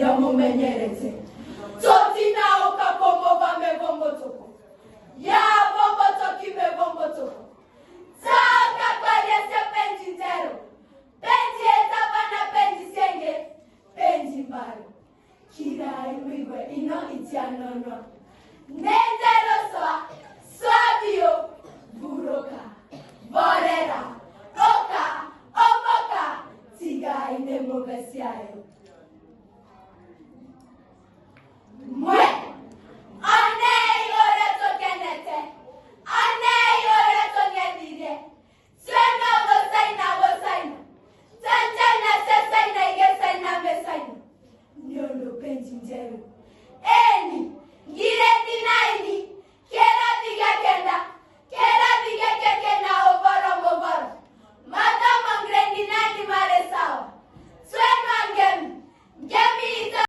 Ida mumenyereze. Totina oka pombo vame bombo toko. Ya bombo toki me bombo toko. Taka kwa yese penji zero. Penji etapana penji senge. Penji mbaro. Kirai wiwe ino itianono. Nenzero soa. Swabio. Buroka. Borera. Oka. Omoka. Tiga ine mobesiayo. Mwe. Anei oreto kenete. Anei oreto nyedire. Sena wosaina. Tanjana sesaina igesaina mesaina. Nyono penji njeru. Eni. Ngire dinaini. Kera diga kenda.